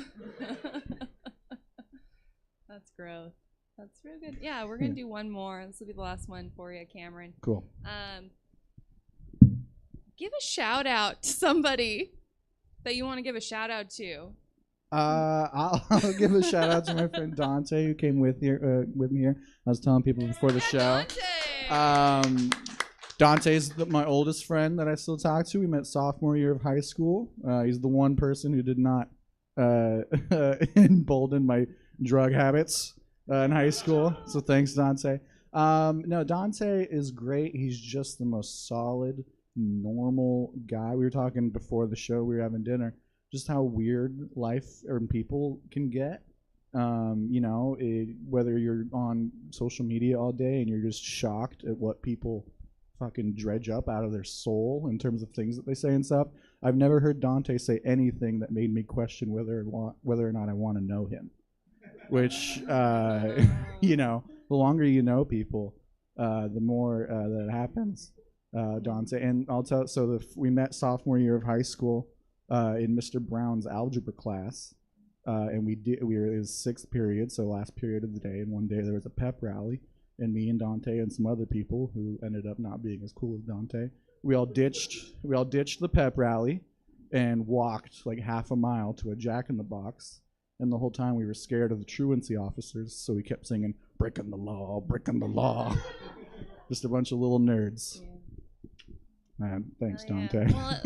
That's growth. That's real good. Yeah, we're gonna do one more. This will be the last one for you, Cameron. Cool. Give a shout out to somebody that you want to give a shout out to. I'll give a shout out to my friend Dante who came with me here. I was telling people before the show. Dante! Dante's my oldest friend that I still talk to. We met sophomore year of high school. He's the one person who did not embolden my drug habits in high school. So thanks, Dante. No, Dante is great. He's just the most solid, normal guy. We were talking before the show. We were having dinner. Just how weird life or people can get. Whether you're on social media all day and you're just shocked at what people fucking dredge up out of their soul in terms of things that they say and stuff. I've never heard Dante say anything that made me question whether or not I want to know him. Which, the longer you know people, the more that happens. Dante, and I'll tell. So we met sophomore year of high school in Mr. Brown's algebra class, and it was 6th period, so last period of the day. And one day there was a pep rally. And me and Dante and some other people who ended up not being as cool as Dante, we all ditched the pep rally and walked like half a mile to a Jack in the Box. And the whole time we were scared of the truancy officers, so we kept singing "Breaking the Law, Breaking the Law." Just a bunch of little nerds. Yeah. Man, thanks, Dante. Well,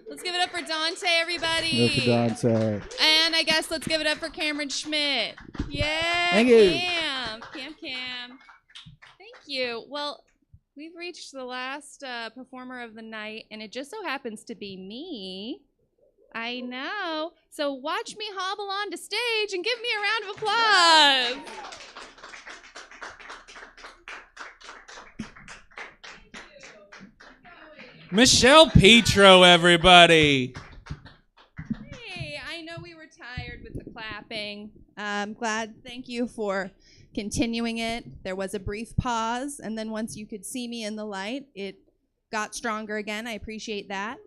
let's give it up for Dante, everybody. Go for Dante. And I guess let's give it up for Cameron Schmidt. Yeah, Thank you. Cam. Thank you. Well, we've reached the last performer of the night, and it just so happens to be me. I know. So watch me hobble onto stage and give me a round of applause. Michelle Petro, everybody. Hey, I know we were tired with the clapping. I'm glad. Thank you for continuing it. There was a brief pause, and then once you could see me in the light, it got stronger again. I appreciate that.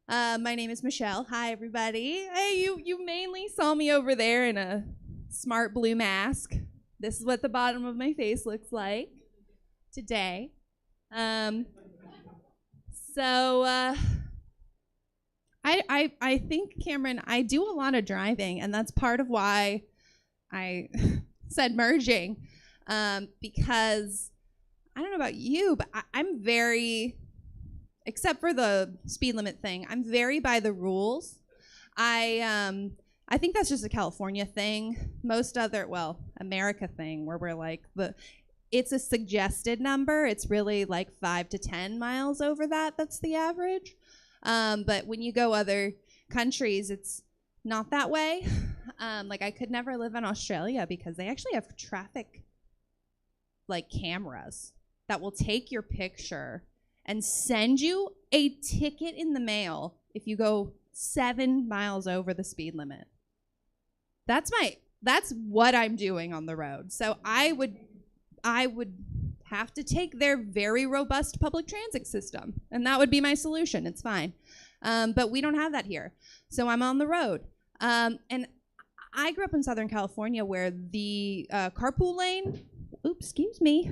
My name is Michelle. Hi, everybody. Hey, you mainly saw me over there in a smart blue mask. This is what the bottom of my face looks like today. I think, Cameron, I do a lot of driving, and that's part of why I said merging, because I don't know about you, but I'm very, except for the speed limit thing, I'm very by the rules. I think that's just a California thing. Most other, well, America thing, where we're like, it's a suggested number. It's really like 5 to 10 miles over that. That's the average. But when you go other countries, it's not that way. Like I could never live in Australia because they actually have traffic like cameras that will take your picture and send you a ticket in the mail if you go 7 miles over the speed limit. That's what I'm doing on the road. So I would have to take their very robust public transit system, and that would be my solution. It's fine. But we don't have that here. So I'm on the road. And I grew up in Southern California where the carpool lane, excuse me,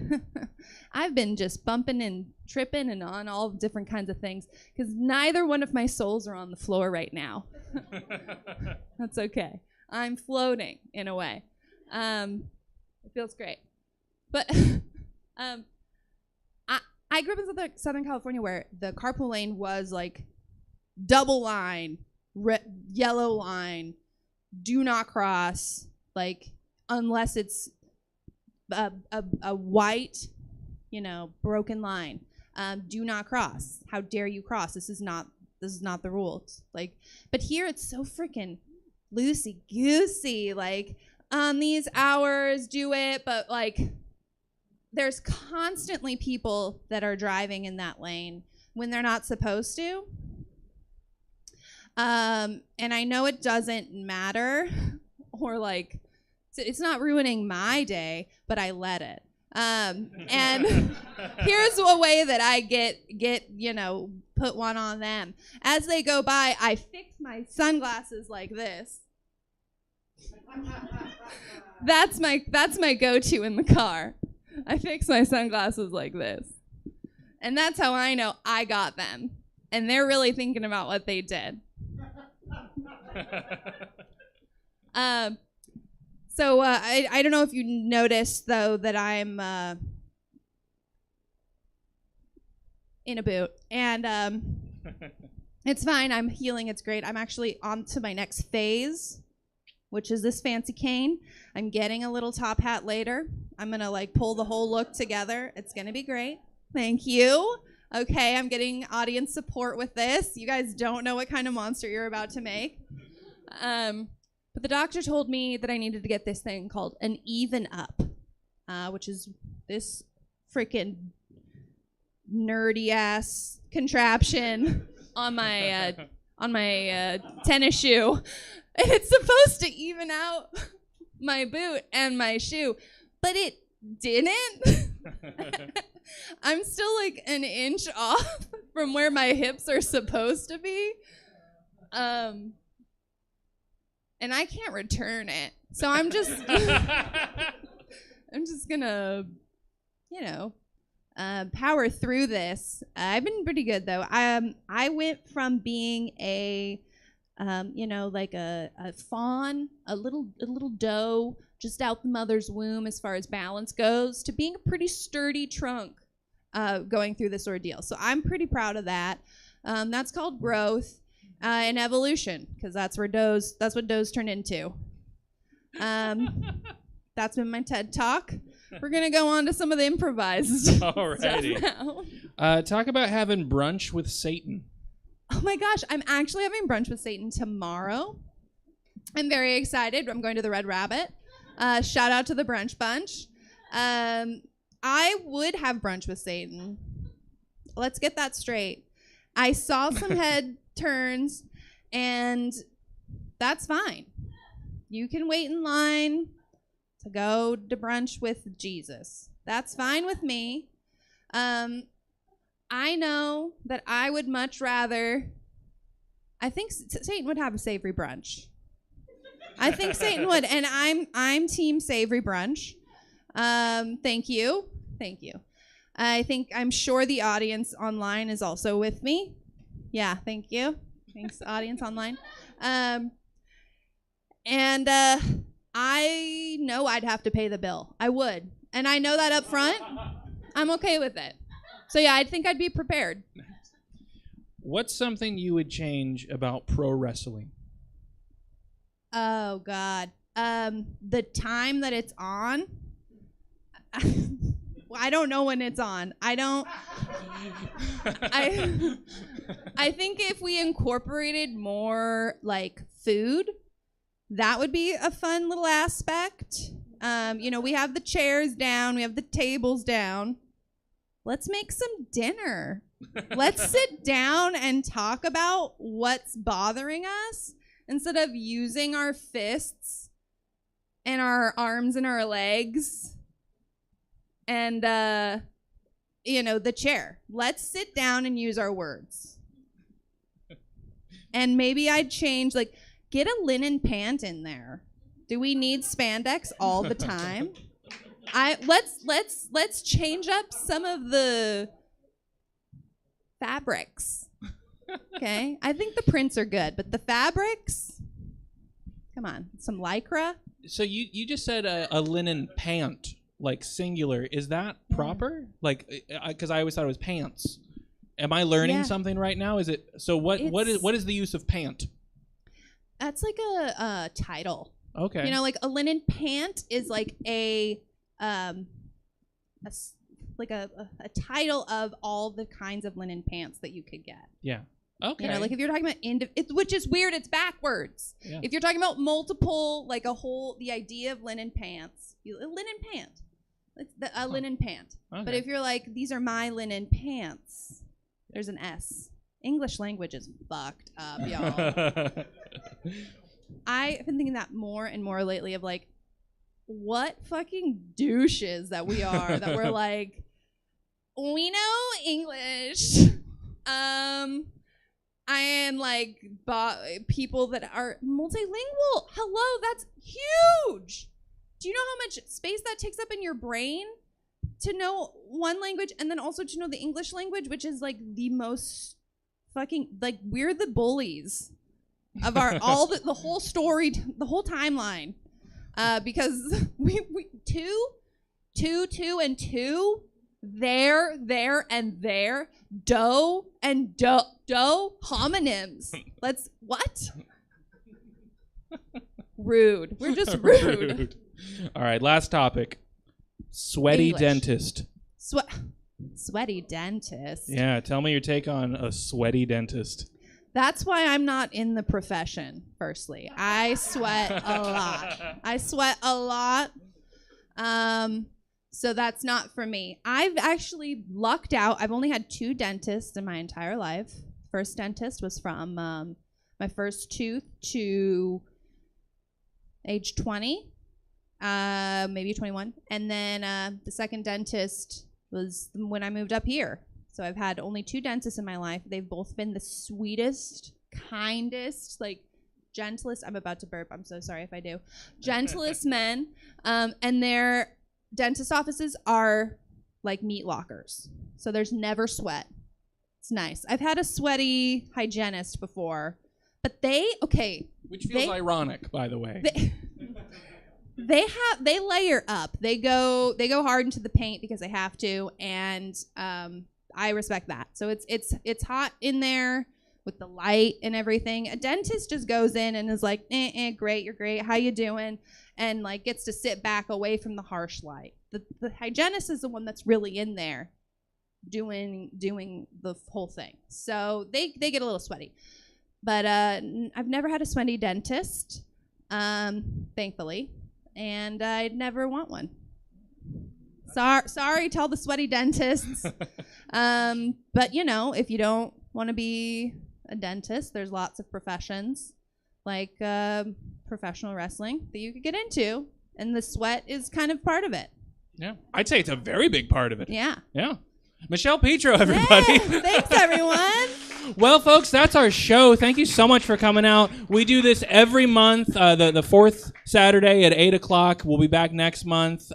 I've been just bumping and tripping and on all different kinds of things because neither one of my soles are on the floor right now. That's okay. I'm floating in a way. It feels great. But I grew up in Southern California where the carpool lane was like double line, yellow line, do not cross, like unless it's a white, broken line. Do not cross. How dare you cross? This is not the rules. Like, but here it's so freaking loosey goosey. Like on these hours, do it, but like. There's constantly people that are driving in that lane when they're not supposed to. And I know it doesn't matter or like, it's not ruining my day, but I let it. And here's a way that I get, put one on them. As they go by, I fix my sunglasses like this. That's my go-to in the car. I fix my sunglasses like this. And that's how I know I got them. And they're really thinking about what they did. So I don't know if you noticed, though, that I'm in a boot. And it's fine. I'm healing. It's great. I'm actually on to my next phase, which is this fancy cane. I'm getting a little top hat later. I'm going to pull the whole look together. It's going to be great. Thank you. Okay, I'm getting audience support with this. You guys don't know what kind of monster you're about to make. But the doctor told me that I needed to get this thing called an even up, which is this freaking nerdy ass contraption on my tennis shoe. And it's supposed to even out my boot and my shoe, but it didn't. I'm still an inch off from where my hips are supposed to be. And I can't return it. So I'm just gonna, power through this. I've been pretty good though. I went from being a fawn, a little doe just out the mother's womb as far as balance goes, to being a pretty sturdy trunk going through this ordeal. So I'm pretty proud of that. That's called growth and evolution, because that's what does turn into. That's been my TED Talk. We're going to go on to some of the improvised stuff now. Talk about having brunch with Satan. Oh my gosh, I'm actually having brunch with Satan tomorrow. I'm very excited. I'm going to the Red Rabbit. Shout out to the Brunch Bunch. I would have brunch with Satan. Let's get that straight. I saw some head turns, and that's fine. You can wait in line to go to brunch with Jesus. That's fine with me. I know that I would much rather. I think Satan would have a savory brunch. I think Satan would, and I'm team savory brunch. Thank you. I'm sure the audience online is also with me. Yeah, thank you. Thanks, audience online. And I know I'd have to pay the bill. I would, and I know that up front. I'm okay with it. So yeah, I think I'd be prepared. What's something you would change about pro wrestling? Oh God, the time that it's on. I don't know when it's on. I think if we incorporated more like food, that would be a fun little aspect. We have the chairs down, we have the tables down. Let's make some dinner. Let's sit down and talk about what's bothering us instead of using our fists and our arms and our legs and, the chair. Let's sit down and use our words. And maybe I'd change, get a linen pant in there. Do we need spandex all the time? Let's change up some of the fabrics. Okay? I think the prints are good, but the fabrics, come on, some lycra. So you just said a linen pant, like singular. Is that proper? Because I always thought it was pants. Am I learning something right now? Is it so? What is the use of pant? That's like a title. Okay. A linen pant is like a title of all the kinds of linen pants that you could get. Yeah. Okay. If you're talking about which is weird, it's backwards. Yeah. If you're talking about multiple, the idea of linen pants, a linen pant, it's a linen pant. Okay. But if you're like, these are my linen pants, there's an S. English language is fucked up, y'all. I've been thinking that more and more lately of what fucking douches that we are, that we're like, we know English. I am people that are multilingual. Hello, that's huge. Do you know how much space that takes up in your brain to know one language and then also to know the English language, which is the most fucking, we're the bullies of our the whole story, the whole timeline. Because we two and two, there and there, doe and doe homonyms. What? Rude. We're just rude. All right, last topic. Sweaty English. Dentist. Sweaty dentist. Yeah, tell me your take on a sweaty dentist. That's why I'm not in the profession, firstly. I sweat a lot. So that's not for me. I've actually lucked out. I've only had 2 dentists in my entire life. First dentist was from my first tooth to age 20, maybe 21. And then the second dentist was when I moved up here. So I've had only 2 dentists in my life. They've both been the sweetest, kindest, gentlest. I'm about to burp. I'm so sorry if I do. Gentlest men. And their dentist offices are like meat lockers. So there's never sweat. It's nice. I've had a sweaty hygienist before, but which feels ironic, by the way. They layer up. They go hard into the paint because they have to, and I respect that. So it's hot in there with the light and everything. A dentist just goes in and is like, great, you're great, how you doing? And gets to sit back away from the harsh light. The hygienist is the one that's really in there. doing the whole thing. So they get a little sweaty. But I've never had a sweaty dentist, thankfully, and I'd never want one. Sorry to all the sweaty dentists. But, you know, if you don't want to be a dentist, there's lots of professions like professional wrestling that you could get into, and the sweat is kind of part of it. Yeah, I'd say it's a very big part of it. Yeah. Yeah. Michelle Petro, everybody. Hey, thanks, everyone. Well, folks, that's our show. Thank you so much for coming out. We do this every month, the fourth Saturday at 8 o'clock. We'll be back next month.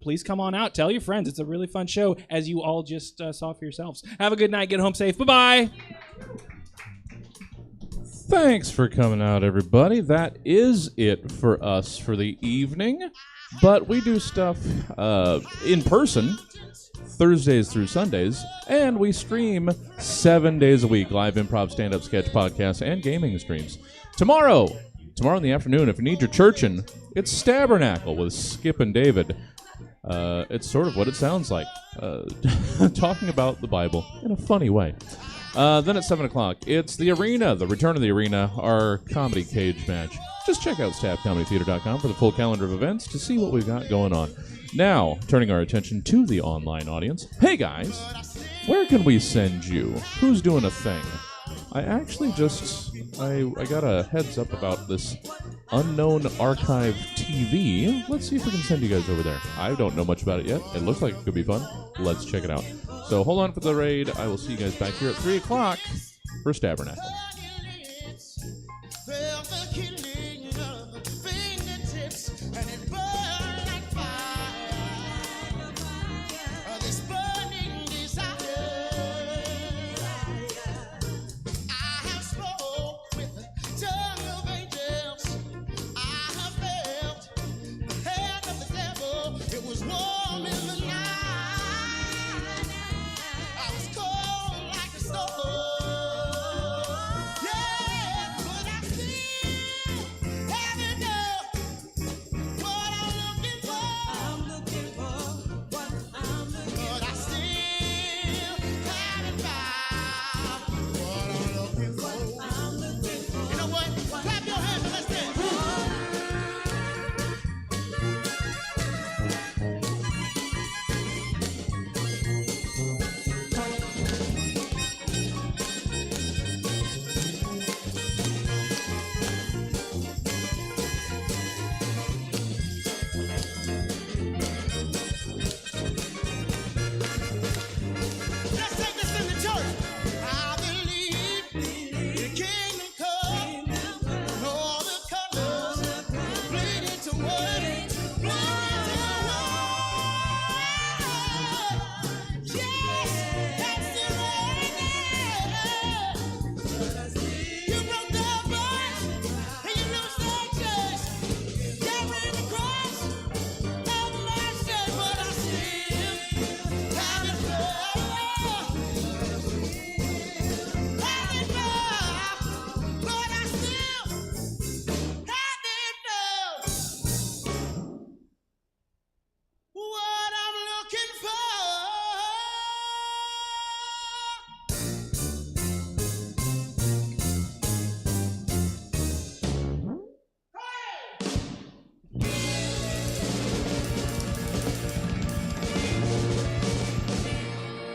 Please come on out. Tell your friends. It's a really fun show, as you all just saw for yourselves. Have a good night. Get home safe. Bye-bye. Thanks for coming out, everybody. That is it for us for the evening. But we do stuff in person Thursdays through Sundays, and we stream 7 days a week, live improv, stand-up, sketch, podcasts, and gaming streams. Tomorrow in the afternoon, if you need your churchin', it's Stabernacle with Skip and David. It's sort of what it sounds like, talking about the Bible in a funny way. Then at 7 o'clock, it's The Arena, the return of The Arena, our comedy cage match. Just check out stabcomedytheater.com for the full calendar of events to see what we've got going on. Now, turning our attention to the online audience. Hey guys, where can we send you? Who's doing a thing? I actually I got a heads up about this Unknown Archive TV. Let's see if we can send you guys over there. I don't know much about it yet. It looks like it could be fun. Let's check it out. So hold on for the raid. I will see you guys back here at 3 o'clock for Stabernacle.